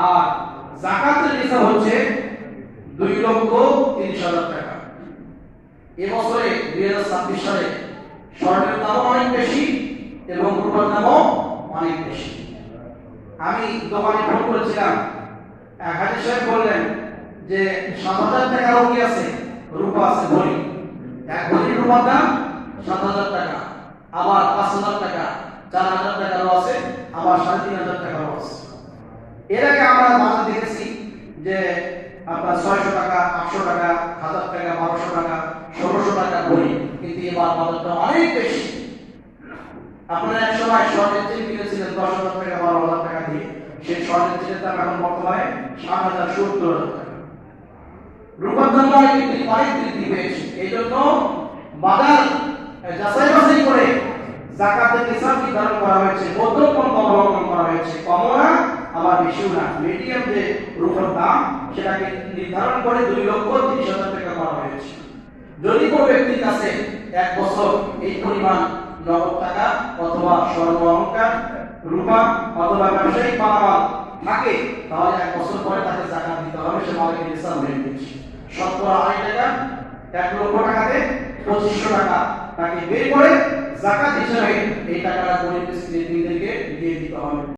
আর যাকাতের নিসাব হচ্ছে 2,30,000 টাকা। এবছরে 2026 সালে স্বর্ণের দামও অনেক বেশি এবং রূপার দামও অনেক বেশি। আমি দোকানে ফোন করেছিলাম, হাজি সাহেব বললেন যে 7,000 টাকারও কি আছে, রূপা আছে ভরি। এক ভরি রূপার দাম 7,000 টাকা, আবার 5,000 টাকা, 4,000 টাকারও আছে, আবার 3,500 টাকারও আছে। এর আগে আমরা বাজার দেখেছি যে আপনার 600 টাকা, 800 টাকা, 1000 টাকা, 1200 টাকা, 1600 টাকা ভরি, কিন্তু এবার বাজারটা অনেক বেশি। আপনারা এক সময় স্বর্ণের চেন কিনেছিলেন 10,000 টাকা, 12,000 টাকা দিয়ে, সেই স্বর্ণের চেনের দাম এখন বর্তমানে 7,000, 70,000 টাকা। রূপার দাম অনেক বৃদ্ধি পেয়েছে। এই জন্য বাজার যাচাই বাছাই করে যাকাতের নিসাব নির্ধারণ করা হয়েছে, মধ্যমপন্থা অবলম্বন করা হয়েছে, কমও না আবার বেশিও না, মিডিয়াম যে রূপার দাম সেটাকে নির্ধারণ করে 2,30,000 টাকা করা হয়েছে। যদি কোনো ব্যক্তির কাছে এক বছর এই পরিমাণ নগদ টাকা অথবা স্বর্ণ অলংকার, রূপা অথবা ব্যবসায়িক মালামাল থাকে, তাহলে এক বছর পরে তাকে যাকাত দিতে হবে। সে মালিকের নিসাব হয়ে গেছে। শতকরা 2.5 টাকা, 1 লক্ষ টাকাতে 2500 টাকা তাকে বের করে যাকাত হিসেবে এই টাকাটা গরিব মিসকিনদেরকে দিয়ে দিতে হবে।